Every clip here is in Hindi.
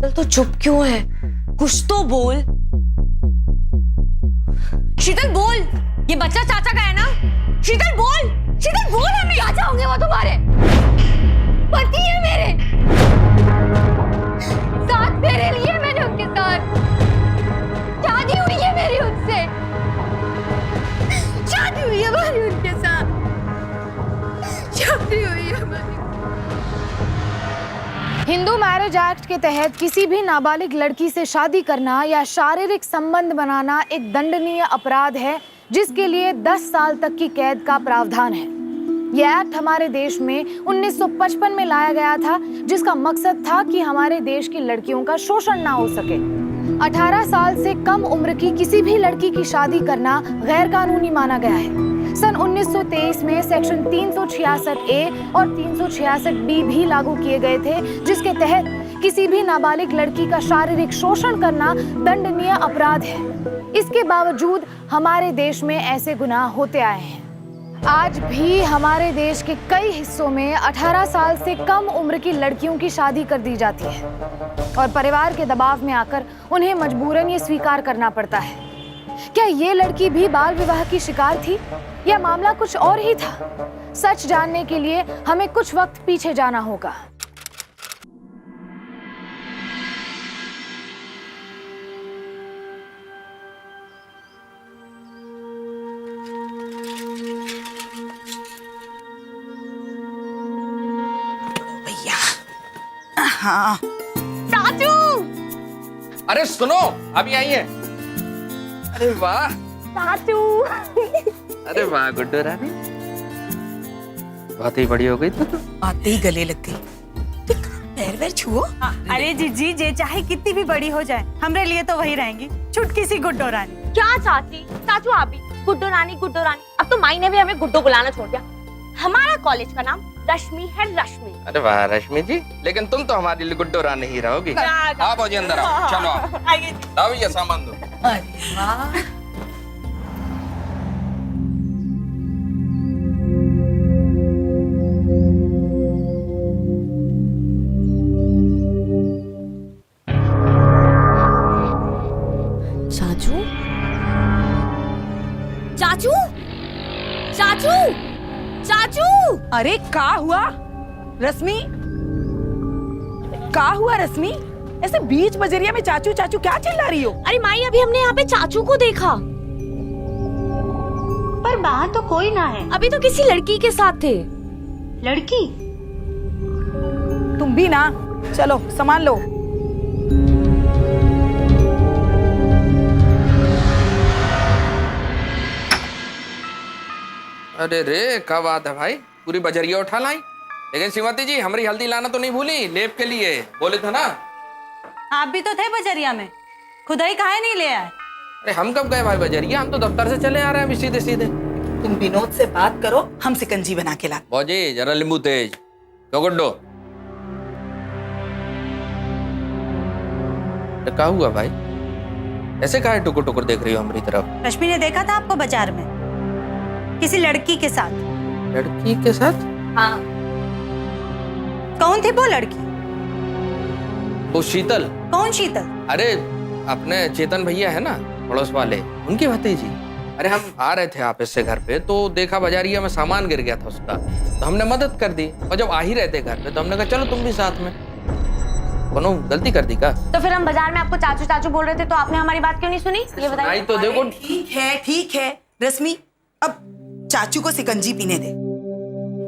शीतल तो चुप क्यों है? कुछ तो बोल। शीतल बोल, ये बच्चा चाचा का है ना? शीतल बोल, शीतल बोल। हमें चाचा होंगे वो तुम्हारे, पति है मेरे, 7 फेरे लिए मैंने उनके साथ, शादी हुई है मेरी उनसे, शादी हुई है हमारी उनके साथ, शादी हुई है हमारी। हिंदू मैरिज एक्ट के तहत किसी भी नाबालिग लड़की से शादी करना या शारीरिक संबंध बनाना एक दंडनीय अपराध है, जिसके लिए 10 साल तक की कैद का प्रावधान है। यह एक्ट हमारे देश में 1955 में लाया गया था, जिसका मकसद था कि हमारे देश की लड़कियों का शोषण ना हो सके। 18 साल से कम उम्र की किसी भी लड़की की शादी करना गैर कानूनी माना गया है। सन 1923 में सेक्शन 366A और 366B भी लागू किए गए थे, जिसके तहत किसी भी नाबालिग लड़की का शारीरिक शोषण करना दंडनीय अपराध है। इसके बावजूद हमारे देश में ऐसे गुनाह होते आए हैं। आज भी हमारे देश के कई हिस्सों में 18 साल से कम उम्र की लड़कियों की शादी कर दी जाती है और परिवार के दबाव में आकर उन्हें मजबूरन ये स्वीकार करना पड़ता है। क्या ये लड़की भी बाल विवाह की शिकार थी या मामला कुछ और ही था? सच जानने के लिए हमें कुछ वक्त पीछे जाना होगा। भैया, हाँ। चाचू! अरे सुनो, अभी आई है। अरे वाह चाचू! अरे वाह गुड्डू रानी, बहुत ही बड़ी हो गई तो आते ही गले लग गई। पैर वैर छुओ। अरे जीजी, जे चाहे कितनी भी बड़ी हो जाए, हमरे लिए तो वही रहेंगी, छुटकी सी गुड्डो रानी। क्या चाची? चाचू आप भी गुड्डो रानी, गुड्डो रानी। अब तो माई ने भी हमें गुड्डो बुलाना छोड़ दिया। हमारा कॉलेज का नाम रश्मि है, रश्मि। अरे वाह रश्मि जी, लेकिन तुम तो हमारे लिए गुड्डू रानी ही रहोगी। आओ भौजी अंदर आओ, चलो आओ। आइए जी। आओ ये सामान दो। अरे वाह, चाचू? चाचू? चाचू? चाचू! अरे का हुआ रश्मि? का हुआ रश्मि? ऐसे बीच बजरिया में चाचू चाचू क्या चिल्ला रही हो? अरे माई, अभी हमने यहाँ पे चाचू को देखा, पर बाहर तो कोई ना है। अभी तो किसी लड़की के साथ थे। लड़की? तुम भी ना, चलो सामान लो। अरे रे क्या बात है भाई, पूरी बजरिया उठा लाई। लेकिन श्रीमती जी, हमारी हल्दी लाना तो नहीं भूली, लेप के लिए बोले थे ना। आप भी तो थे बजरिया में, खुदा ही काहे नहीं ले आए? अरे हम कब गए भाई बजरिया, हम तो दफ्तर से चले आ रहे हैं अभी सीधे सीधे। तुम विनोद से बात करो, हम शिकंजी बना के ला। भौजी जरा नींबू तेज तो गुड्डो। क्या हुआ भाई, ऐसे काहे टुकुर टुकुर देख रही हो हमारी तरफ? रश्मि ने देखा था आपको बाजार में किसी लड़की के साथ। लड़की के साथ? हाँ। कौन थी वो लड़की? वो शीतल। कौन शीतल? अरे अपने चेतन भैया है ना पड़ोस वाले, उनकी भतीजी। अरे हम आ रहे थे ऑफिस से घर पे, तो देखा बाजारिया में सामान गिर गया था उसका, तो हमने मदद कर दी। और जब आ ही रहे थे घर पे तो हमने कहा चलो तुम भी साथ में। कोनो गलती कर दी का? तो फिर हम बाजार में आपको चाचू चाचू बोल रहे थे, तो आपने हमारी बात क्यों नहीं सुनी? ये बताइए। तो देखो ठीक है रश्मि, अब चाचू को शिकंजी पीने दे।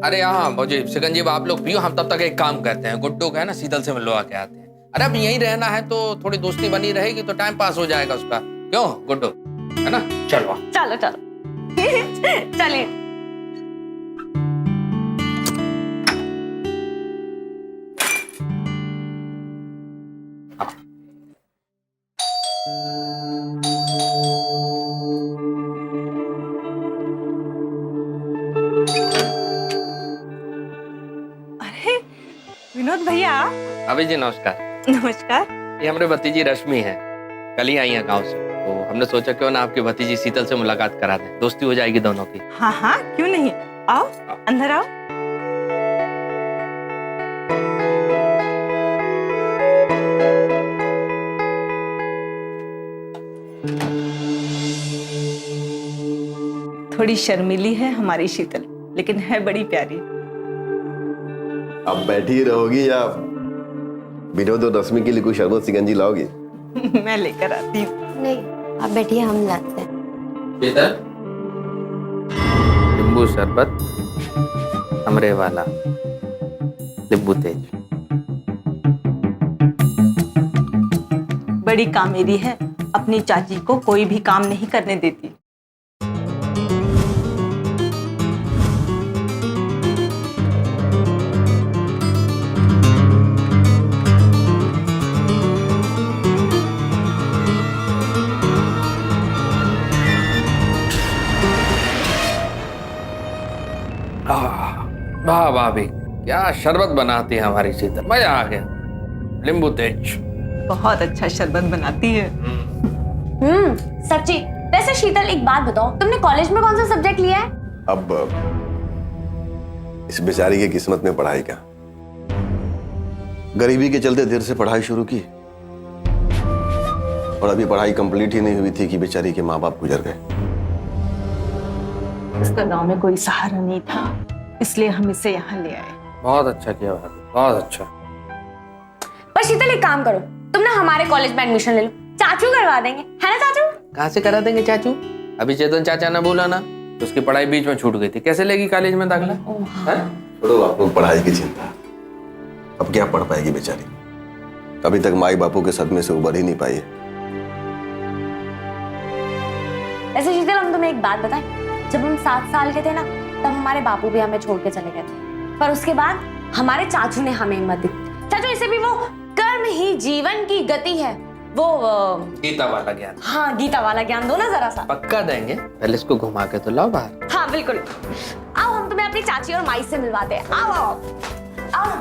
अरे हाँ भौजी, शिकंजी आप लोग पियो, हम तब तक एक काम करते हैं, गुड्डू का है ना शीतल से मिलवा के आते हैं। अरे अब यहीं रहना है तो थोड़ी दोस्ती बनी रहेगी, तो टाइम पास हो जाएगा उसका। क्यों गुड्डू, है ना? चलो चलो चलो चलिए। अरे विनोद भैया। अभी जी नमस्कार। नमस्कार। ये हमारे भतीजी रश्मि है, कल ही आई है गाँव से, तो हमने सोचा क्यों ना आपकी भतीजी शीतल से मुलाकात करा दें, दोस्ती हो जाएगी दोनों की। हाँ हाँ, क्यों नहीं, आओ अंदर आओ। थोड़ी शर्मीली है हमारी शीतल, लेकिन है बड़ी प्यारी। अब बैठी ही रहोगी या विनोद और रश्मि के लिए कोई शरबत शिकंजी लाओगी? मैं लेकर आती हूँ। नहीं आप बैठिए, हम लाते हैं। शीतल, नींबू शरबत हमरे वाला, नींबू तेज। बड़ी कामेरी है, अपनी चाची को कोई भी काम नहीं करने देती। वाह भाभी, क्या शरबत बनाती है हमारी शीतल, मजा आ गया। नींबू तेज बहुत अच्छा शरबत बनाती है। सच्ची। वैसे शीतल एक बात बताओ, तुमने कॉलेज में कौन सा सब्जेक्ट लिया है? अब इस बेचारी की किस्मत में पढ़ाई का, गरीबी के चलते देर से पढ़ाई शुरू की और अभी पढ़ाई कंप्लीट ही नहीं हुई थी कि बेचारी के माँ बाप गुजर गए। उसका गांव में कोई सहारा नहीं था, इसलिए हम इसे यहाँ ले आए। बहुत अच्छा किया भाभी, बहुत अच्छा। पर शीतल एक काम करो, तुम ना हमारे कॉलेज में एडमिशन ले लो, चाचू करवा देंगे, है ना चाचू? कहाँ से करा देंगे चाचू? अभी चेतन चाचा ने बोला ना, तो उसकी पढ़ाई बीच में छूट गई थी, कैसे लेगी कॉलेज में दाखिला? छोड़ो आप लोग पढ़ाई की चिंता, अब क्या पढ़ पाएगी बेचारी, अभी तक माई बापू के सदमे से उबर ही नहीं पाई है। ऐसे शीतल हम तुम्हें एक बात बताएं, जब हम 7 साल के थे ना, तब हमारे बापू भी हमें छोड़ के चले गए थे, पर उसके बाद हमारे चाचू ने हमें हिम्मत दी। चाचू इसे भी वो कर्म ही जीवन की गति है, वो गीता वाला ज्ञान। हाँ गीता वाला ज्ञान दो ना जरा सा। पक्का देंगे, पहले इसको घुमा के तो लाओ बाहर। हाँ बिल्कुल, आओ हम तुम्हें अपनी चाची और माई से मिलवाते हैं। आओ आओ आओ।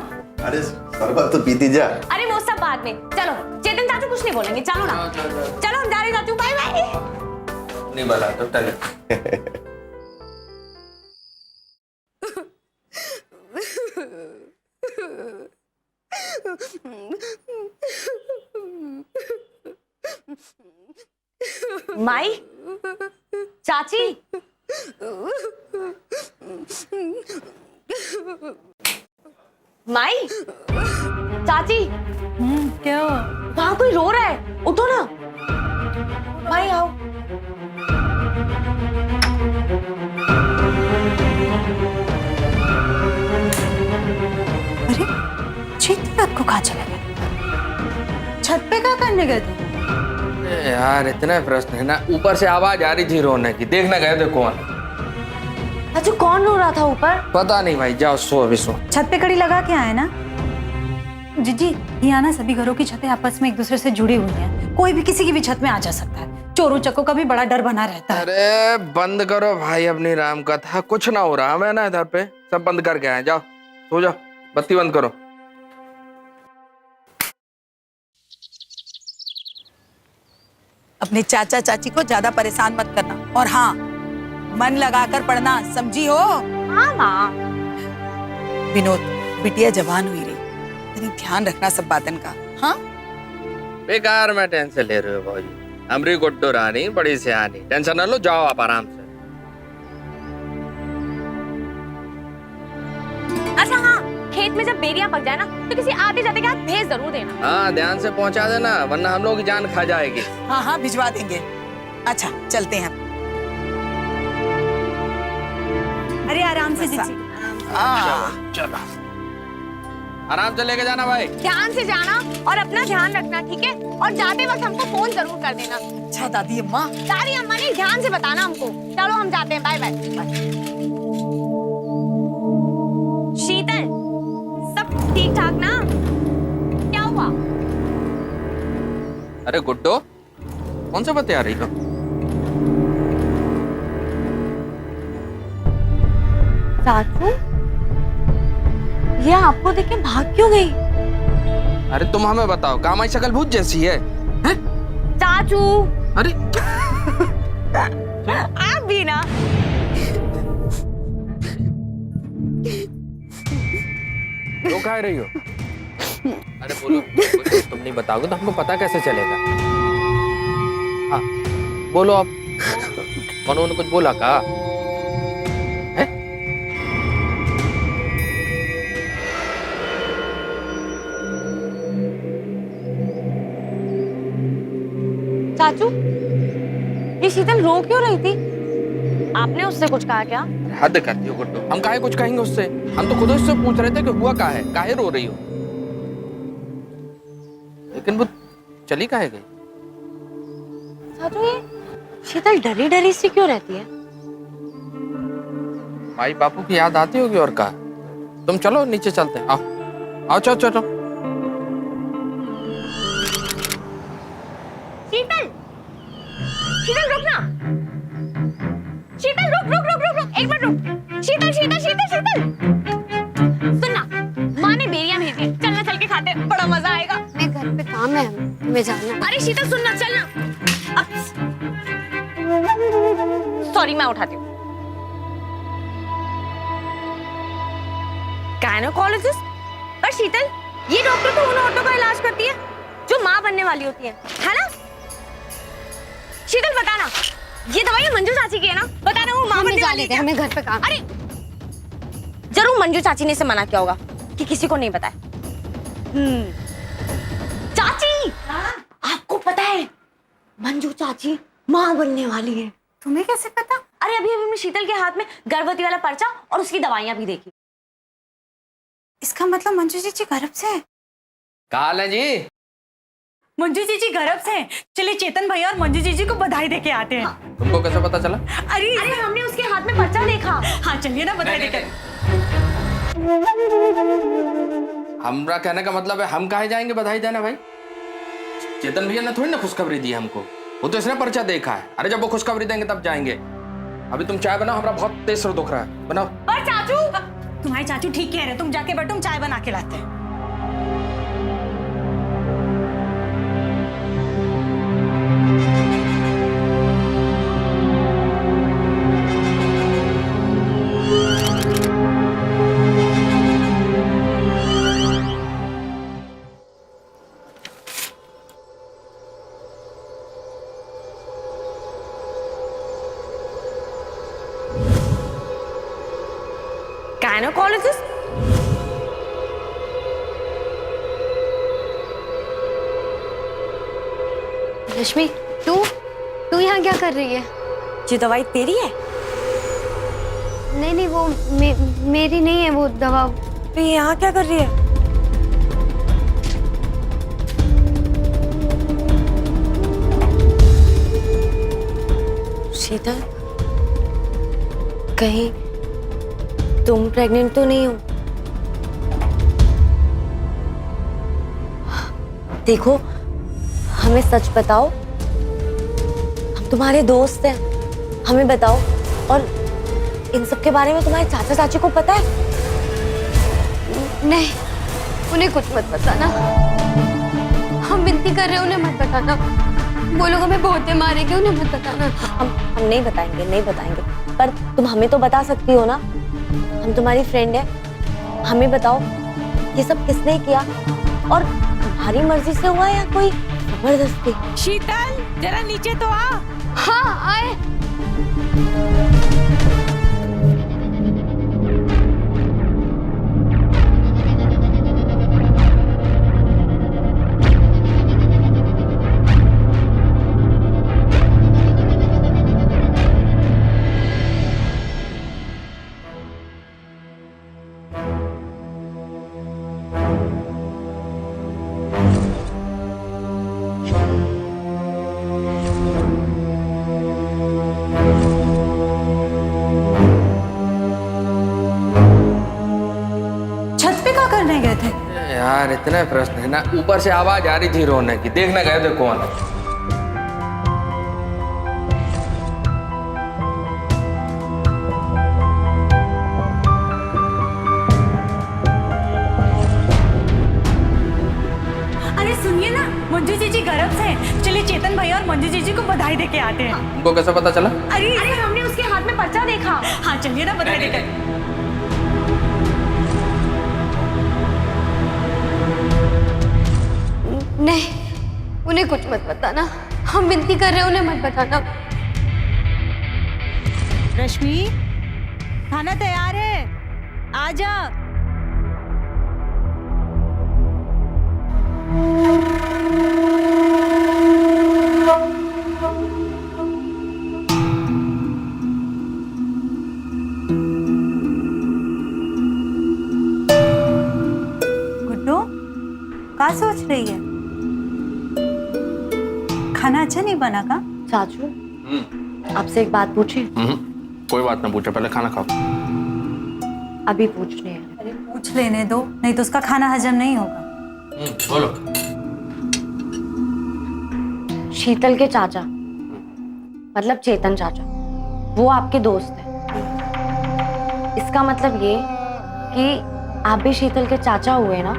अरे शरबत तो पीती जा। अरे वो सब बाद में, चलो चेतन चाचू कुछ नहीं बोलेंगे, चलो ना, चलो हम जा रहे चाचू, बाय बाय। नहीं बोला तो चले। माई, चाची, माई, चाची, क्या हुआ? वहां कोई रो रहा है, उठो ना। माई आओ। अरे चेतन रात को कहाँ चले गए? छत पे क्या करने गए थे? यार इतना प्रश्न है ना, ऊपर से आवाज आ रही थी रोने की, देखना गए थे कौन। अच्छा कौन रो रहा था ऊपर? पता नहीं भाई, जाओ सो अभी सो। छत पे कड़ी लगा के आए ना जीजी, यहाँ ना सभी घरों की छतें आपस में एक दूसरे से जुड़ी हुई हैं, कोई भी किसी की भी छत में आ जा सकता है, चोरों चक्कों का भी बड़ा डर बना रहता है। अरे बंद करो भाई अपनी राम कथा, कुछ ना हो रहा मैं ना इधर पे, सब बंद करके आए, जाओ सो जाओ, बत्ती बंद करो। अपने चाचा चाची को ज्यादा परेशान मत करना, और हाँ मन लगाकर पढ़ना, समझी हो? हाँ माँ। विनोद बिटिया जवान हुई रही, तनी ध्यान रखना सब बातन का। हाँ बेकार में टेंशन ले रहे हो भाजी, हमरी गुड्डू रानी बड़ी सियानी, टेंशन ना लो, जाओ आप आराम से। अच्छा हाँ, खेत में जब बेरियां पक जाए ना, तो किसी आते जाते के हाथ भेज जरूर देना। हाँ ध्यान से पहुंचा देना, वरना हम लोग की जान खा जाएगी। हाँ हाँ भिजवा देंगे। अच्छा चलते हैं। अरे आराम से जीजी। चलो आराम से लेके जाना भाई। ध्यान से जाना और अपना ध्यान रखना, ठीक है? और जाते वक्त हमको फोन जरूर कर देना। अच्छा दादी अम्मा। दादी अम्मा ने ध्यान से बताना हमको। चलो हम जाते हैं, बाय बाय। शीतल सब ठीक ठाक ना? क्या हुआ? अरे गुड्डो कौन से बता रही हो? चाचू ये आपको देख के भाग क्यों गई? अरे तुम हमें बताओ, कामाई शक्ल भूत जैसी है, हैं? चाचू अरे आप भी ना। क्यों खा रही हो? अरे बोलो, तुम नहीं बताओगे तो हमको पता कैसे चलेगा? हाँ बोलो आप, उन्होंने कुछ बोला का? चाचू, ये शीतल रो क्यों रही थी? आपने उससे कुछ कहा क्या? हद करती हो गुड्डू, हम काहे कुछ कहेंगे उससे? हम तो खुद उससे पूछ रहे थे कि हुआ क्या है, काहे रो रही हो? लेकिन वो चली काहे गई? चाचू ये शीतल डरी डरी सी क्यों रहती है? माई बापू की याद आती होगी और का। तुम चलो नीचे चलते हैं, आओ आओ चलो चलो। शीतल, शीतल रुक ना। शीतल रुक रुक रुक रुक रुक, एक मिनट रुक। शीतल शीतल शीतल शीतल, सुन ना, माँ ने बेरियां भेजी है, चलना चल के खाते हैं, बड़ा मजा आएगा। मैं घर पे काम है, मैं जाना। अरे शीतल सुन ना, चल ना। सॉरी, मैं उठाती हूँ। गायनोकोलॉजिस्ट? पर शीतल, ये डॉक्टर तो उन औरतों का इलाज करती है जो माँ बनने वाली होती है ना? शीतल बता ना, ये दवाई मंजू चाची की है ना? बता ना, वो माँ बनने वाली है। हमें घर पे काम। अरे जरूर मंजू चाची ने इसे मना किया होगा कि किसी को नहीं बताए। चाची, आपको पता है मंजू चाची माँ बनने वाली है? तुम्हें कैसे पता? अरे अभी अभी मैं शीतल के हाथ में गर्भवती वाला पर्चा और उसकी दवाइयां भी देखी। इसका मतलब मंजू जी गर्भ से है? काल है जी, मंजू जी गर्भ से हैं। चलिए चेतन भैया और मंजू जी को बधाई देके आते हैं। तुमको कैसे पता चला? अरे हमने उसके हाथ में पर्चा देखा। हाँ चलिए ना, बधाई देके। हमरा कहने का मतलब है हम काहे जाएंगे बधाई देने भाई? चेतन भैया ने थोड़ी ना खुशखबरी दी हमको, वो तो इसने पर्चा देखा है। अरे जब वो खुशखबरी देंगे तब जाएंगे। अभी तुम चाय बनाओ, हमारा बहुत तेज सर दुख रहा है, बनाओ। पर चाचू, तुम्हारे चाचू ठीक कह रहे, तुम जाके बैठो, हम चाय बना के लाते हैं। गायनोकोलॉजिस्ट? रश्मि, तू यहाँ क्या कर रही है? ये दवाई तेरी है? नहीं नहीं, वो मेरी नहीं है वो दवा। तो ये यहाँ क्या कर रही है? शीतल, कहीं तुम प्रेग्नेंट तो नहीं हो? देखो, हमें सच बताओ, हम तुम्हारे दोस्त हैं, हमें बताओ। और इन सब के बारे में तुम्हारे चाचा चाची को पता है? नहीं, उन्हें कुछ मत बताना। हम विनती कर रहे हैं, उन्हें मत बताना। वो लोग हमें बहुत मारेंगे, उन्हें मत बताना। हम नहीं बताएंगे, नहीं बताएंगे। पर तुम हमें तो बता सकती हो ना, हम तुम्हारी फ्रेंड है। हमें बताओ, ये सब किसने किया और तुम्हारी मर्जी से हुआ या कोई जबरदस्ती? शीतल, जरा नीचे तो आ। हाँ आए। यार इतने प्रश्न है ना। ऊपर से आवाज आ रही थी रोने की, देखने गए थे कौन? अरे सुनिए ना, मंजू जी गर्भ से हैं। चलिए चेतन भैया और मंजू जी को बधाई देके आते हैं। तुमको कैसे पता चला? अरे हमने उसके हाथ में पर्चा देखा। हाँ चलिए ना, बधाई देके। नहीं, उन्हें कुछ मत बताना। हम विनती कर रहे हैं, उन्हें मत बताना। रश्मि, खाना तैयार है, आजा। रही है? खाना अच्छा नहीं बना का? चाचू आपसे एक बात पूछी? कोई बात ना पूछो, पहले खाना खाओ। अभी पूछने है। अरे पूछ लेने दो, नहीं तो उसका खाना हजम नहीं होगा। बोलो। शीतल के चाचा मतलब चेतन चाचा, वो आपके दोस्त हैं। इसका मतलब ये कि आप भी शीतल के चाचा हुए ना?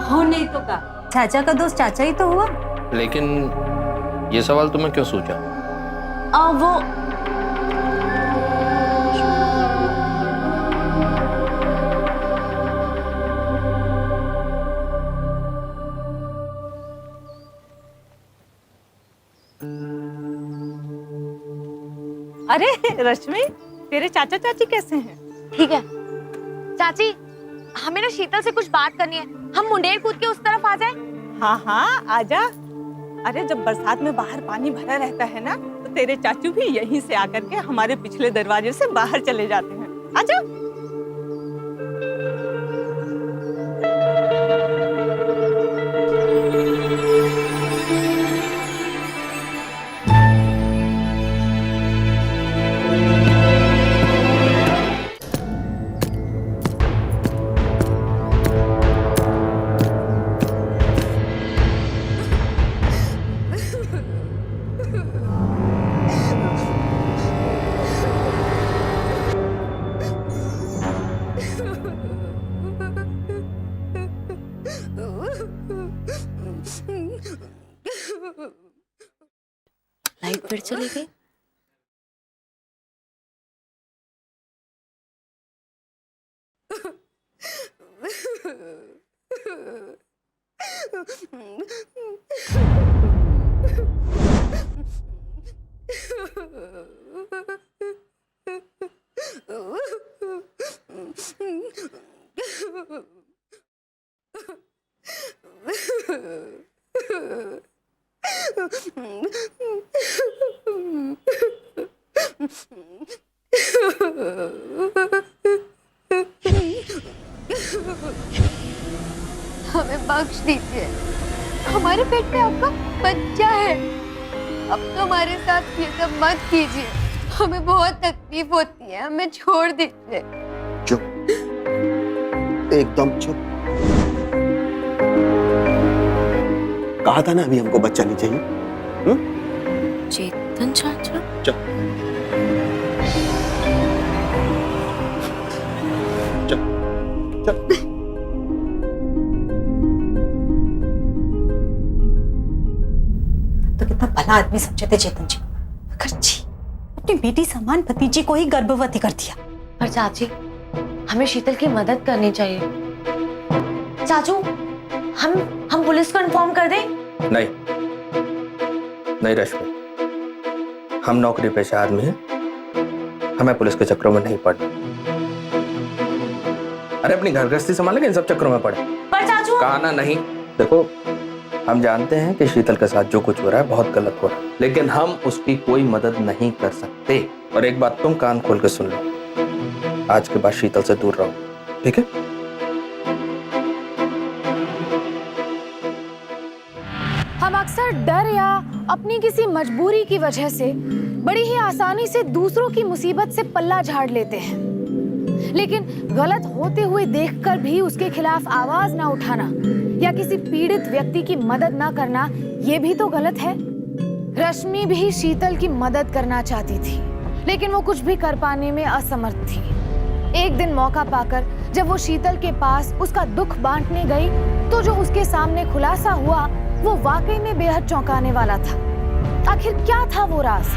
हो नहीं तो का, चाचा का दोस्त चाचा ही तो हुआ। लेकिन ये सवाल तुम्हें क्यों सूझा? वो अरे रश्मि, तेरे चाचा चाची कैसे हैं? ठीक है चाची, हमें ना शीतल से कुछ बात करनी है। हम मुंडेर कूद के उस तरफ आ जाए? हाँ हाँ आजा। अरे जब बरसात में बाहर पानी भरा रहता है ना, तो तेरे चाचू भी यहीं से आकर के हमारे पिछले दरवाजे से बाहर चले जाते हैं। आजा। लाइट फिर चली गई। हमें बख्श दीजिए, हमारे पेट में आपका बच्चा है। अब तो हमारे साथ ये सब मत कीजिए, हमें बहुत तकलीफ होती है, हमें छोड़ दीजिए। चुप, एकदम चुप। कहा था ना अभी हमको बच्चा नहीं चाहिए। चेतन चाचा चुप चुप चुप। तो कितना भला आदमी समझे थे चेतन जी, मगर जी अपनी बेटी समान भतीजी को ही गर्भवती कर दिया। पर चाची, हमें शीतल की मदद करनी चाहिए। चाचू, हम पुलिस को इन्फॉर्म कर दें? नहीं नहीं रश्मि, हम नौकरी पेशा आदमी हैं, हमें पुलिस के चक्रों में नहीं पड़ना। अरे अपनी घर गृहस्थी संभालने के इन सब चक्रों में पड़े। पर चाचू कहा ना नहीं। देखो, हम जानते हैं कि शीतल के साथ जो कुछ हो रहा है बहुत गलत हो रहा है, लेकिन हम उसकी कोई मदद नहीं कर सकते। और एक बात तुम कान खोल के सुन लो, आज के बाद शीतल से दूर रहो, ठीक है? हम अक्सर डर या अपनी किसी मजबूरी की वजह से बड़ी ही आसानी से दूसरों की मुसीबत से पल्ला झाड़ लेते हैं, लेकिन गलत होते हुए देखकर भी उसके खिलाफ आवाज ना उठाना या किसी पीड़ित व्यक्ति की मदद ना करना, ये भी तो गलत है। रश्मि भी शीतल की मदद करना चाहती थी, लेकिन वो कुछ भी कर पाने में असमर्थ थी। एक दिन मौका पाकर जब वो शीतल के पास उसका दुख बांटने गई, तो जो उसके सामने खुलासा हुआ वो वाकई में बेहद चौंकाने वाला था। आखिर क्या था वो राज?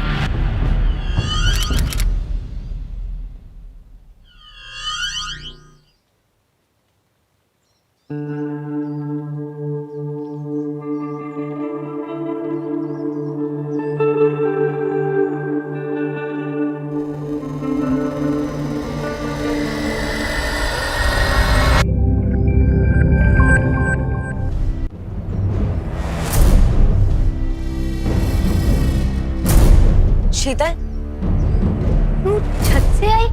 शीतल, छत से आई?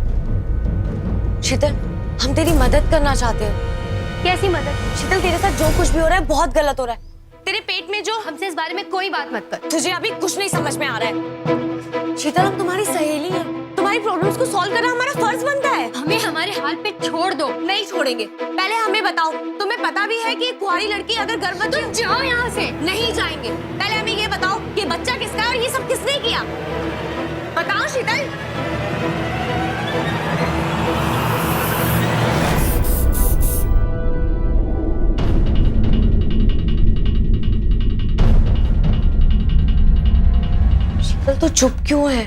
शीतल, हम तेरी मदद करना चाहते हैं। कैसी मदद? शीतल तेरे साथ जो कुछ भी हो रहा है बहुत गलत हो रहा है। तेरे पेट में जो, हमसे इस बारे में कोई बात मत कर। तुझे अभी कुछ नहीं समझ में आ रहा है। शीतल हम तुम्हारी सहेली हैं, तुम्हारी प्रॉब्लम्स को सॉल्व करना हमारा फर्ज बनता है। हमें हमारे हाल पे छोड़ दो। नहीं छोड़ेंगे। पहले हमें बताओ, तुम्हें पता भी है कि एक कुंवारी लड़की अगर गर्भवती तुम जाओ यहाँ से। नहीं जाएंगे। पहले हमें ये बताओ कि बच्चा किसका है और ये सब किसने किया। बताओ शीतल। शीतल तो चुप क्यों है?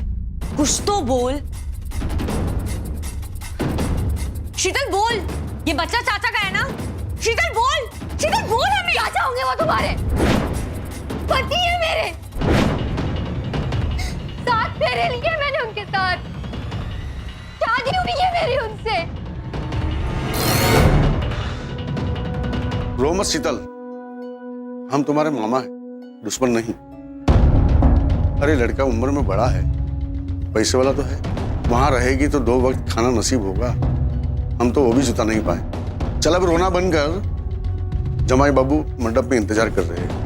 कुछ तो बोल। शीतल बोल, ये बच्चा चाचा का है ना? शीतल बोल, शीतल बोल हमें। चाचा होंगे वो तुम्हारे, पति है मेरे। 7 फेरे लिए मैंने उनके साथ, शादी हुई है मेरी उनसे। रो मत शीतल, हम तुम्हारे मामा हैं, दुश्मन नहीं। अरे लड़का उम्र में बड़ा है, पैसे वाला तो है, वहां रहेगी तो 2 वक्त खाना नसीब होगा। हम तो वो भी जुटा नहीं पाए। चल अब रोना बंद कर, जमाई बाबू मंडप में इंतजार कर रहे हैं।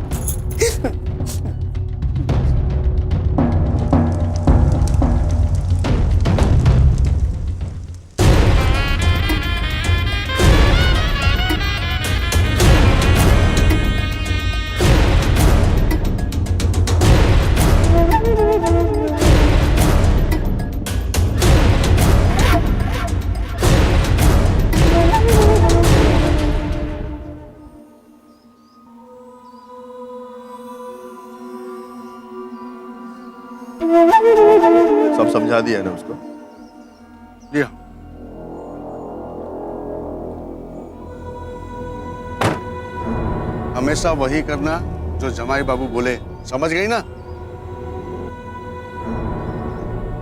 सब समझा दिया है ना उसको? लिया। हमेशा वही करना जो जमाई बाबू बोले, समझ गई ना?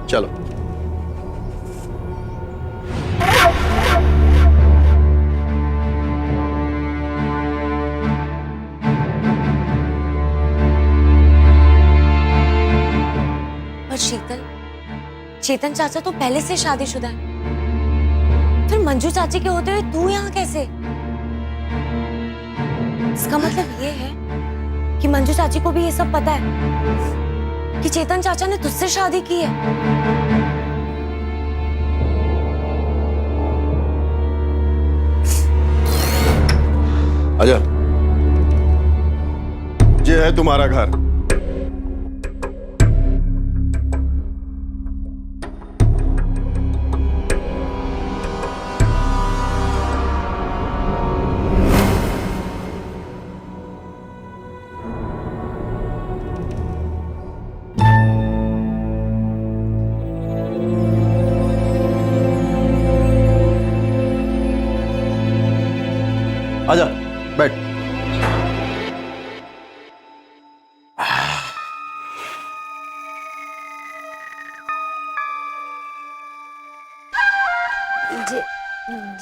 चलो। पर शीतल, चेतन चाचा तो पहले से शादीशुदा है, फिर मंजू चाची के होते हुए तू यहाँ कैसे? इसका मतलब ये है कि मंजू चाची को भी ये सब पता है कि चेतन चाचा ने तुझसे शादी की है। आजा, ये है तुम्हारा घर। आजा, बैठ।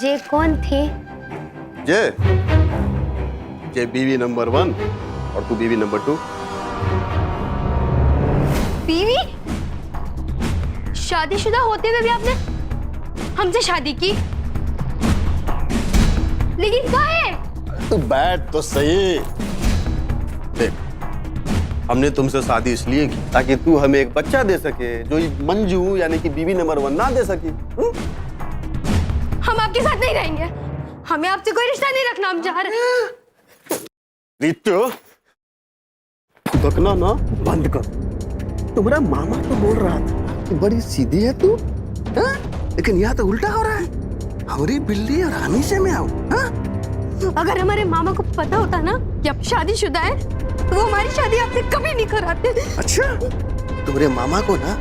जे कौन थी? ये बीवी नंबर 1 और तू बीवी नंबर 2। बीवी? शादीशुदा होते हुए भी आपने हमसे शादी की? लेकिन कहाँ है? तू बैठ तो सही। देख, हमने तुमसे शादी इसलिए की ताकि तू हमें एक बच्चा दे सके, जो मंजू यानी कि बीवी नंबर 1 ना दे सकी। हम आपके साथ नहीं रहेंगे, हमें आपसे कोई रिश्ता नहीं रखना, हम जा रहे हैं। रितु, फुदकना ना बंद कर। तुम्हारा मामा तो बोल रहा था कि बड़ी सीधी है तू, लेकिन यहाँ तो उल्टा हो रहा है। हमारी बिल्ली और हमी से मैं आऊं? अगर हमारे मामा को पता होता ना कि आप शादीशुदा है, तो वो हमारी शादी आपसे कभी नहीं कराते। अच्छा, तुम्हारे मामा को ना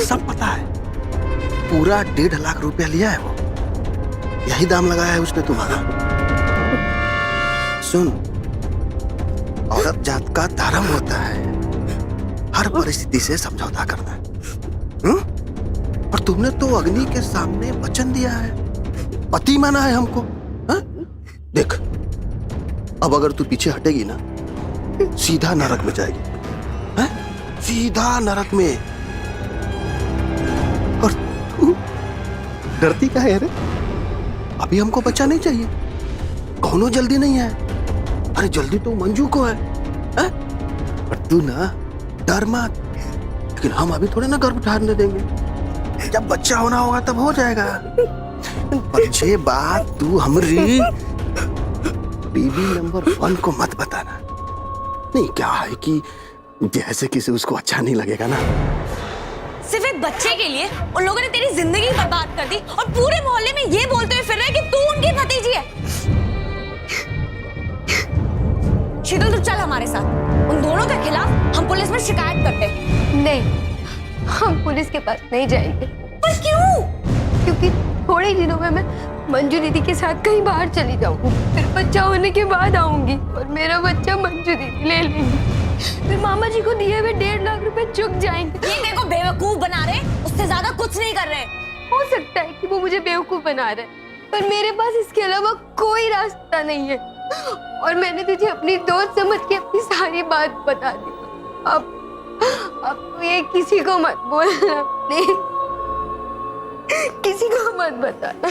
सब पता है। पूरा 1.5 लाख रुपया लिया है वो, यही दाम लगाया है उसने तुम्हारा। सुन, औरत जात का धर्म होता है हर परिस्थिति से समझौता करना। और तुमने तो अग्नि के सामने वचन दिया है, पति माना है हमको। देख, अब अगर तू पीछे हटेगी ना, सीधा नरक में जाएगी, सीधा नरक में। और तू डरती क्या है रे? अभी हमको बच्चा नहीं चाहिए, कोनो जल्दी नहीं है। अरे जल्दी तो मंजू को है, हैं? पर तू ना डर मत, लेकिन हम अभी थोड़े ना गर्भ धारण देंगे। जब बच्चा होना होगा तब हो जाएगा। पर ये बात तू हमारी बीबी नंबर 1 को मत बताना। नहीं, क्या है कि जैसे किसी उसको अच्छा नहीं लगेगा ना। सिर्फ एक बच्चे के लिए उन लोगों ने तेरी जिंदगी बर्बाद कर दी और पूरे मोहल्ले में ये बोलते हुए फिर रहे कि तू उनकी भतीजी है। शीतल, तू चल हमारे साथ। उन दोनों के खिलाफ हम पुलिस में शिकायत करते हैं। नहीं, हम पुलिस के पास नहीं जाएंगे। पर क्यों? क्योंकि थोड़े ही दिनों में मैं मंजू दीदी के साथ कहीं बाहर चली जाऊंगी, फिर बच्चा होने के बाद आऊंगी और मेरा बच्चा मंजू दीदी ले लेंगी। फिर मामा जी को दिए हुए 1.5 लाख रुपए चुक जाएंगे। ये देखो बेवकूफ बना रहे, उससे ज्यादा कुछ नहीं कर रहे। हो सकता है कि वो मुझे बेवकूफ बना रहे, पर मेरे पास इसके अलावा कोई रास्ता नहीं है। और मैंने तुझे अपनी दोस्त समझ के अपनी सारी बात बता दी। अब तो ये किसी को मत बोलना प्लीज, किसी को मत बताना।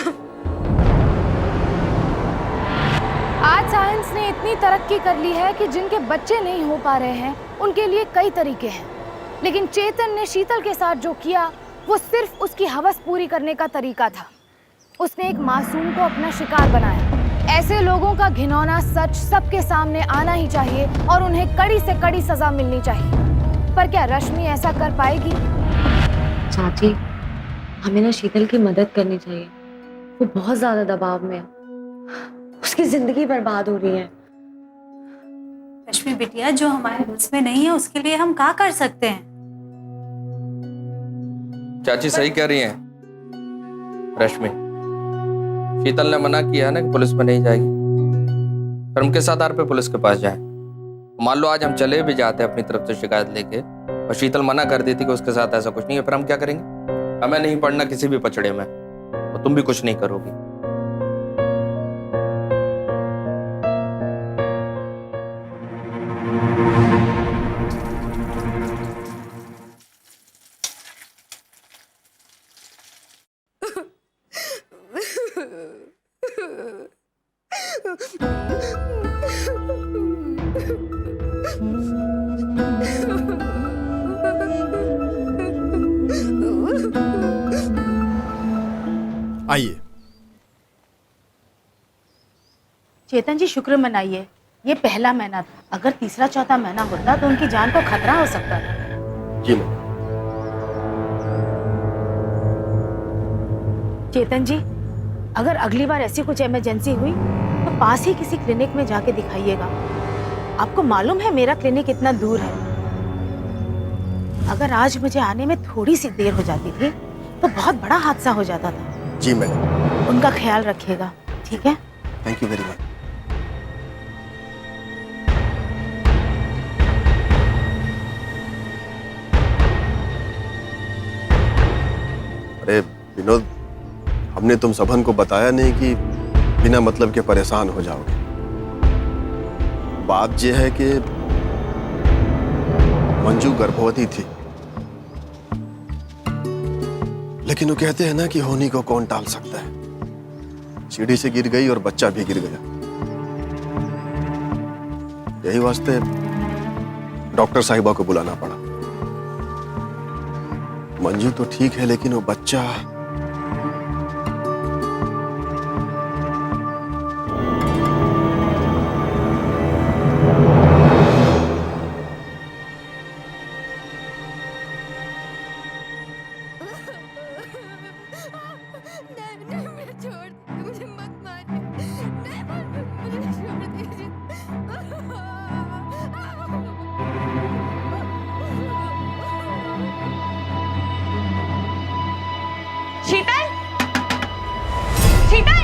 आज साइंस ने इतनी तरक्की कर ली है कि जिनके बच्चे नहीं हो पा रहे हैं उनके लिए कई तरीके हैं, लेकिन चेतन ने शीतल के साथ जो किया वो सिर्फ उसकी हवस पूरी करने का तरीका था। उसने एक मासूम को अपना शिकार बनाया। ऐसे लोगों का घिनौना सच सबके सामने आना ही चाहिए और उन्हें कड़ी से कड़ी सजा मिलनी चाहिए। पर क्या रश्मि ऐसा कर पाएगी? चाची, हमें ना शीतल की मदद करनी चाहिए। वो बहुत ज्यादा दबाव में है, उसकी जिंदगी बर्बाद हो रही है। रश्मि बिटिया, जो हमारे बस में नहीं है उसके लिए हम क्या कर सकते हैं? चाची सही कह रही हैं रश्मि। शीतल ने मना किया है ना कि पुलिस में नहीं जाएगी, फिर हम किस आधार पे पुलिस के पास जाएं? मान लो आज हम चले भी जाते अपनी तरफ से शिकायत लेके और शीतल मना कर देती कि उसके साथ ऐसा कुछ नहीं है, फिर हम क्या करेंगे? हमें नहीं पड़ना किसी भी पचड़े में और तुम भी कुछ नहीं करोगी। आइए। चेतन जी, शुक्र मनाइए, ये पहला महीना था। अगर तीसरा चौथा महीना होता तो उनकी जान को खतरा हो सकता था। जी मैम। चेतन जी, अगर अगली बार ऐसी कुछ इमरजेंसी हुई तो पास ही किसी क्लिनिक में जाके दिखाइएगा। आपको मालूम है मेरा क्लिनिक इतना दूर है। अगर आज मुझे आने में थोड़ी सी देर हो जाती थी तो बहुत बड़ा हादसा हो जाता था। जी मैडम। उनका ख्याल रखिएगा, ठीक है? Thank you very much. अरे विनोद, हमने तुम सबन को बताया नहीं कि बिना मतलब के परेशान हो जाओगे। बात यह है कि मंजू गर्भवती थी, लेकिन वो कहते हैं ना कि होनी को कौन टाल सकता है। सीढ़ी से गिर गई और बच्चा भी गिर गया। यही वास्ते डॉक्टर साहिबा को बुलाना पड़ा। मंजू तो ठीक है, लेकिन वो बच्चा शीतल, शीतल,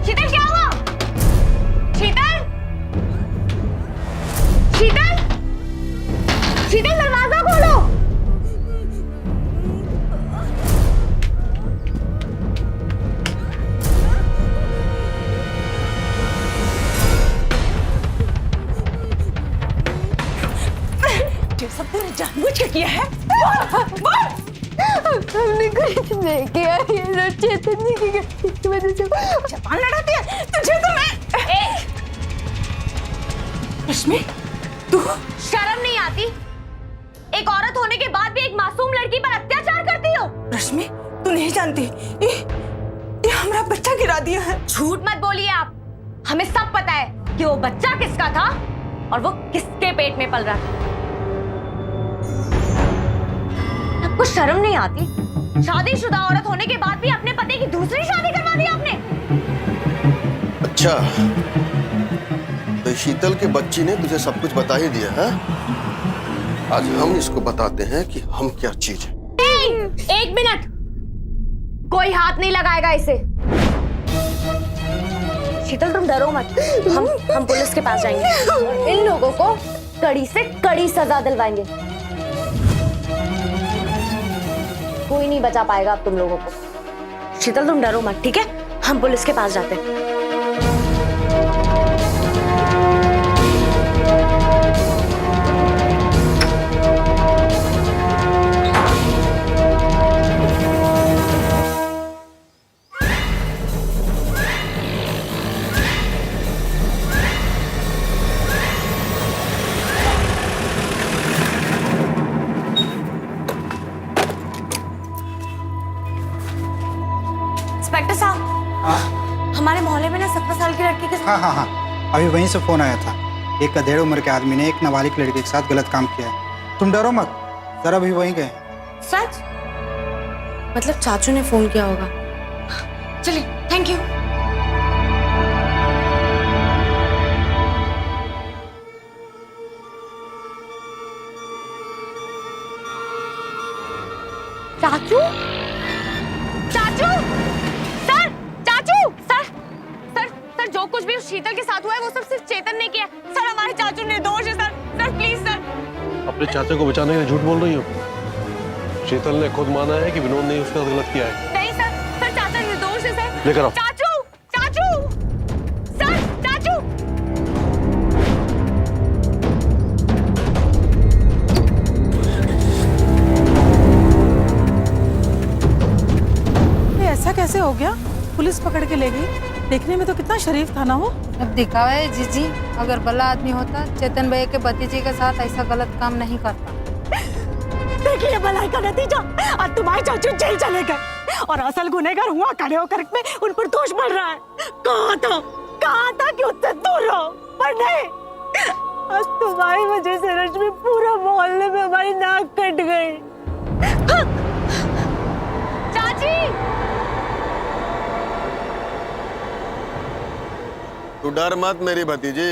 शीतल, क्या हुआ? शीतल, शीतल, शीतल, दरवाजा खोलो। सब तूने जानबूझ के किया है? हमने कुछ नहीं किया, ये सब चेतन जी की गलती की वजह से। जबान लड़ाती है तुझे तो मैं रश्मि, तू शर्म नहीं आती? एक औरत होने के बाद भी एक मासूम लड़की पर अत्याचार करती हो। रश्मि, तू नहीं जानती, ये हमारा बच्चा गिरा दिया है। झूठ मत बोलिए आप। हमें सब पता है कि वो बच्चा किसका था और वो किसके पेट में पल रहा था। आपको शर्म नहीं आती? शादीशुदा औरत होने के बाद भी अपने पति की दूसरी शादी करवा दी आपने। अच्छा, तो शीतल के बच्ची ने तुझे सब कुछ बता ही दिया है? आज हम इसको बताते हैं कि हम क्या चीज है। एक मिनट, कोई हाथ नहीं लगाएगा इसे। शीतल तुम डरो मत, हम पुलिस के पास जाएंगे। इन लोगों को कड़ी से कड़ी सजा दिलवाएंगे। कोई नहीं बचा पाएगा अब तुम लोगों को। शीतल तुम डरो मत, ठीक है? हम पुलिस के पास जाते हैं। इंस्पेक्टर साहब, हमारे मोहल्ले में ना 17 साल की लड़की के साथ। हाँ, अभी वहीं से फोन आया था। एक अधेड़ उम्र के आदमी ने एक नाबालिग लड़की के साथ गलत काम किया है। तुम डरो मत, जरा अभी वहीं गए। सच? मतलब चाचू ने फोन किया होगा। चलिए, थैंक यू। चाचू, चाचू, सर, चाचू, सर, जो कुछ भी उस शीतल के साथ हुआ है वो सब सिर्फ चेतन ने किया। सर, हमारे चाचू निर्दोष है सर, प्लीज सर। अपने चाचा को बचाने के लिए झूठ बोल रही हो? शीतल ने खुद माना है कि विनोद ने उसके साथ गलत किया है। नहीं सर, चाचा निर्दोष है सर। लेकर आओ। चाचू, सर, चाचू। ये ऐसा कैसे हो गया? पुलिस पकड़ के ले गई। देखने में तो कितना शरीफ था ना वो। अब दिखावा है जीजी, अगर भला आदमी होता चेतन भैया के भतीजे के साथ ऐसा गलत काम नहीं करता। देखिए भलाई का नतीजा, आज तुम्हारे चाचू जेल चले गए और असल गुनहगार हुआ खड़े होकर में उन पर दोष बढ़ रहा है। कहा था कि उससे दूर रहो, पर नहीं। आज तुम्हारी वजह से रश्मि पूरा मोहल्ले में हमारी नाक कट गई। चाची, तू डर मत मेरी भतीजी।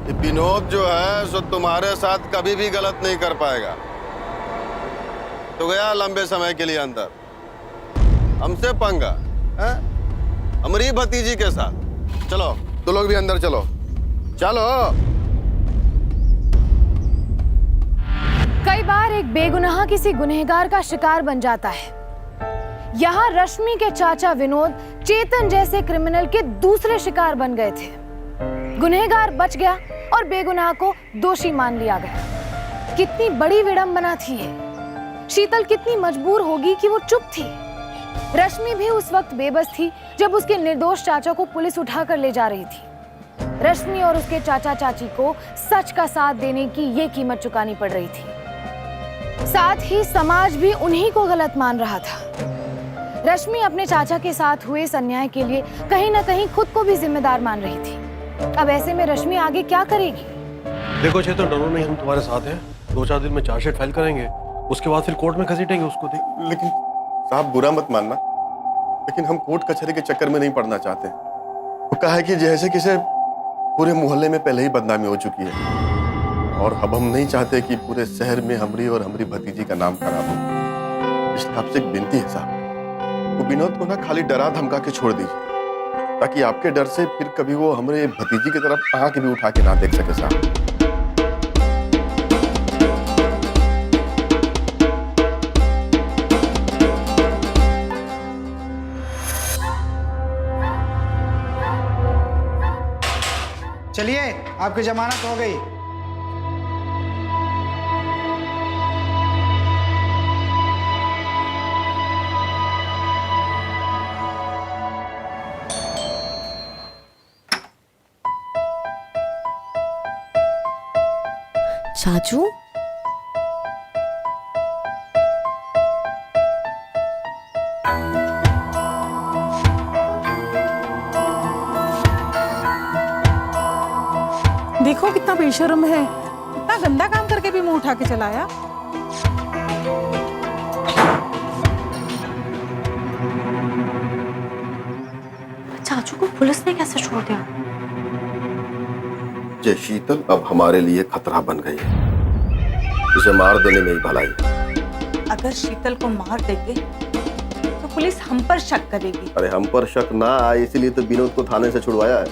ये विनोद जो है सो तुम्हारे साथ कभी भी गलत नहीं कर पाएगा। तो गया लंबे समय के लिए अंदर, हमसे पंगा है? हमारी भतीजी के साथ। चलो तो लोग भी अंदर चलो, चलो। कई बार एक बेगुनाह किसी गुनहगार का शिकार बन जाता है। यहाँ रश्मि के चाचा विनोद चेतन जैसे क्रिमिनल के दूसरे शिकार बन गए थे। गुनहगार बच गया और बेगुनाह को दोषी मान लिया गया। कितनी बड़ी विडंबना थी ये। शीतल कितनी मजबूर होगी कि वो चुप थी। रश्मि भी उस वक्त बेबस थी जब उसके निर्दोष चाचा को पुलिस उठाकर ले जा रही थी। रश्मि और उसके चाचा चाची को सच का साथ देने की ये कीमत चुकानी पड़ रही थी। साथ ही समाज भी उन्हीं को गलत मान रहा था। रश्मि अपने चाचा के साथ हुए इस अन्याय के लिए कहीं न कहीं खुद को भी जिम्मेदार मान रही थी। अब ऐसे में रश्मि आगे क्या करेगी? देखो चेतन, डरो नहीं, हम तुम्हारे साथ हैं। 2-4 दिन में चार्जशीट फाइल करेंगे, उसके बाद फिर कोर्ट में घसीटेंगे उसको। लेकिन साहब बुरा मत मानना, लेकिन हम कोर्ट कचहरी के चक्कर में नहीं पड़ना चाहते। वो कहा है कि जैसे किसे पूरे मोहल्ले में पहले ही बदनामी हो चुकी है और अब हम नहीं चाहते कि पूरे शहर में हमारी और हमारी भतीजी का नाम खराब हो। इसलिए आपसे एक विनती है साहब, वो विनोद को ना खाली डरा धमका के छोड़ दीजिए, ताकि आपके डर से फिर कभी वो हमारे भतीजी की तरफ आंख भी उठा के ना देख सके साहब। चलिए, आपकी जमानत हो गई। चाचू देखो कितना बेशर्म है, इतना गंदा काम करके भी मुंह उठा के चलाया। चाचू को पुलिस ने कैसे छोड़ दिया? ये शीतल अब हमारे लिए खतरा बन गई है, इसे मार देने में ही भलाई है। अगर शीतल को मार देंगे तो पुलिस हम पर शक करेगी। अरे हम पर शक ना आए इसीलिए तो विनोद को थाने से छुड़वाया है।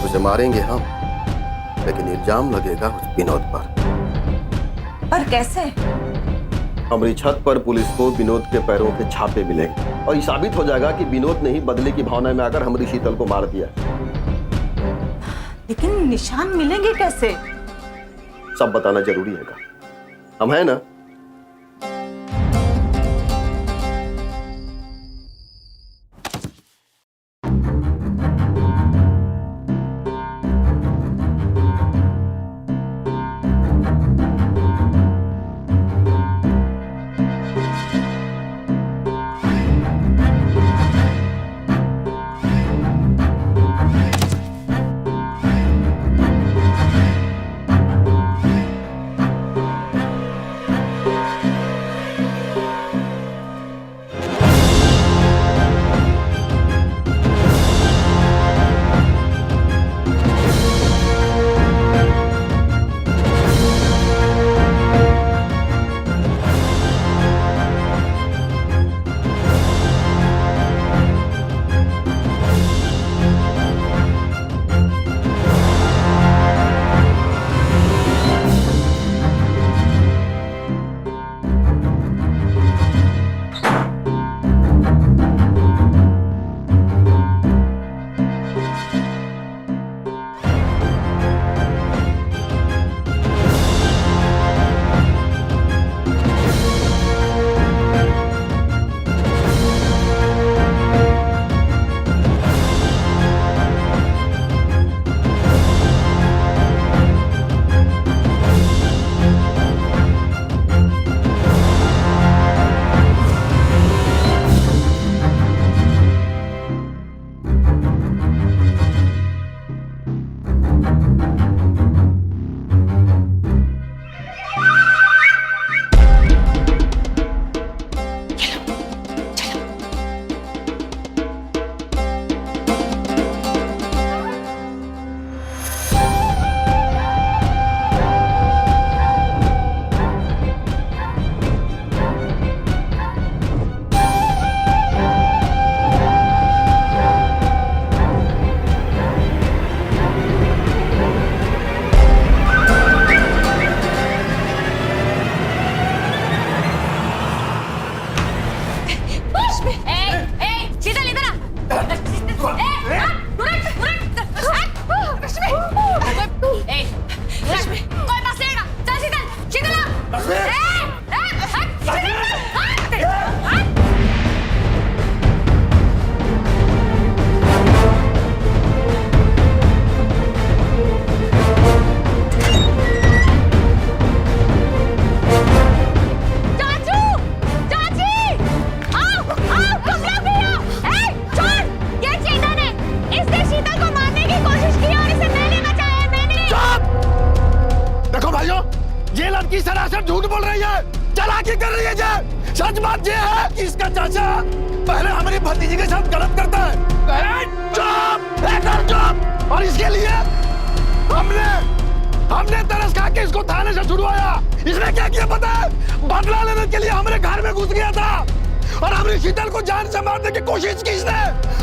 उसे मारेंगे हम, लेकिन इल्जाम लगेगा उस विनोद पर कैसे? हमारी छत पर पुलिस को विनोद के पैरों के छापे मिलेंगे और ये साबित हो जाएगा कि विनोद ने ही बदले की भावना में आकर हमारी शीतल को मार दिया। लेकिन निशान मिलेंगे कैसे? सब बताना जरूरी है, हम है ना। सच बात ये है कि इसका चाचा पहले हमारी भतीजी के साथ गलत करता है। चुप! और इसके लिए हमने तरस खा के इसको थाने से छुड़वाया। इसने क्या किया पता है? बदला लेने के लिए हमारे घर में घुस गया था और हमारी शीतल को जान से मारने की कोशिश की इसने,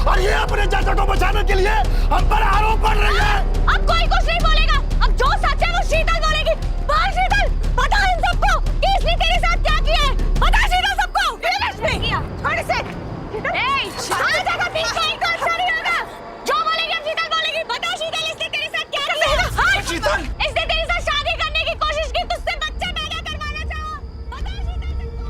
और ये अपने चाचा को बचाने के लिए हम पर आरोप पड़ रही है। अब कोई कुछ नहीं बोलेगा, अब जो सच है वो शीतल बोलेगी। बोल शीतल, बता इन सबको कि इसने तेरे साथ क्या किया है। बता शीतल सबको। छोड़ इसे। आज अगर बीच में एक अच्छा नहीं होगा, जो बोलेगी अब शीतल बोलेगी। बता शीतल, इसने तेरे साथ क्या किया? शीतल, इसने तेरे साथ शादी करने की कोशिश की, तुझसे बच्चा पैदा करवाना चाहा। बता शीतल सबको।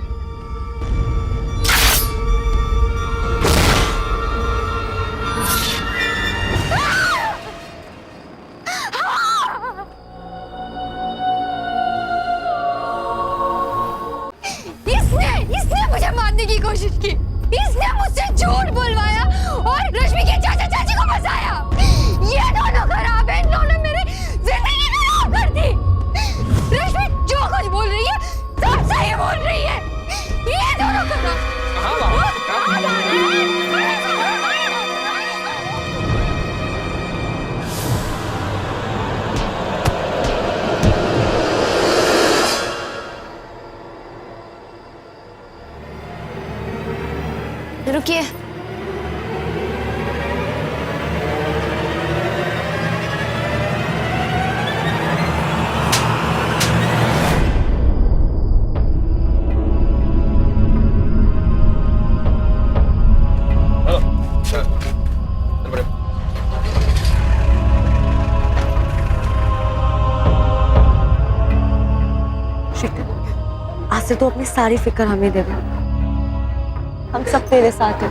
जीतने की कोशिश की। इसने मुझसे झूठ बुलवाया और रश्मि के चाचा चाची को फंसाया। ये दोनों खराब है, इन दोनों मेरी जिंदगी खराब कर दी। रश्मि जो कुछ बोल रही है सब सही बोल रही है। ये दोनों खराब। रुकिए। आज से तो अपनी सारी फिक्र हमें दे दो, हम सब तेरे साथ हैं।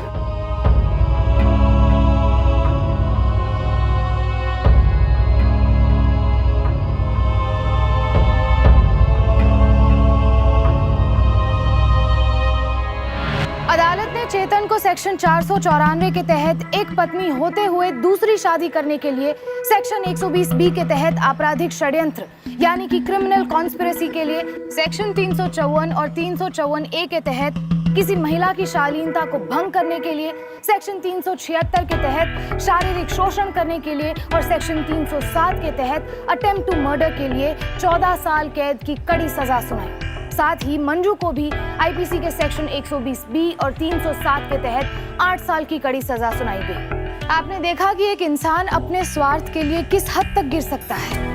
अदालत ने चेतन को सेक्शन 494 के तहत एक पत्नी होते हुए दूसरी शादी करने के लिए सेक्शन 120 के तहत आपराधिक षड्यंत्र यानी कि क्रिमिनल कॉन्स्पिरेसी के लिए सेक्शन 354 और 354 के तहत किसी महिला की शालीनता को भंग करने के लिए, सेक्शन 376 के तहत शारीरिक शोषण करने के लिए और सेक्शन 307 के तहत अटेम्प्ट टू मर्डर के लिए 14 साल कैद की कड़ी सजा सुनाई। साथ ही मंजू को भी आईपीसी के सेक्शन 120 और 307 के तहत 8 साल की कड़ी सजा सुनाई गई। आपने देखा कि एक इंसान अपने स्वार्थ के लिए किस हद तक गिर सकता है।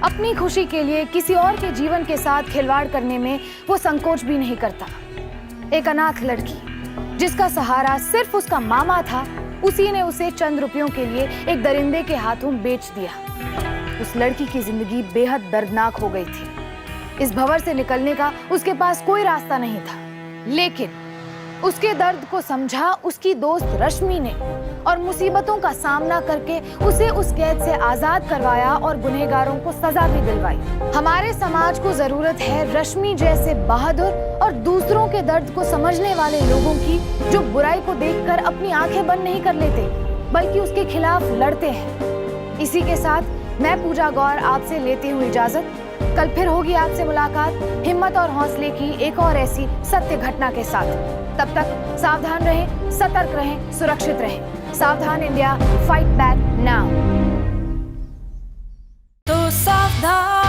अपनी खुशी के लिए किसी और के जीवन के साथ खिलवाड़ करने में वो संकोच भी नहीं करता। एक अनाथ लड़की जिसका सहारा सिर्फ उसका मामा था, उसी ने उसे चंद रुपयों के लिए एक दरिंदे के हाथों बेच दिया। उस लड़की की जिंदगी बेहद दर्दनाक हो गई थी। इस भंवर से निकलने का उसके पास कोई रास्ता नहीं था, लेकिन उसके दर्द को समझा उसकी दोस्त रश्मि ने और मुसीबतों का सामना करके उसे उस कैद से आजाद करवाया और गुनहगारों को सजा भी दिलवाई। हमारे समाज को जरूरत है रश्मि जैसे बहादुर और दूसरों के दर्द को समझने वाले लोगों की, जो बुराई को देखकर अपनी आंखें बंद नहीं कर लेते बल्कि उसके खिलाफ लड़ते हैं। इसी के साथ मैं पूजा गौर आपसे लेती हूँ इजाजत। कल फिर होगी आपसे मुलाकात हिम्मत और हौसले की एक और ऐसी सत्य घटना के साथ। तब तक सावधान रहें, सतर्क रहें, सुरक्षित रहें। सावधान इंडिया, फाइट बैक नाउ। तो सावधान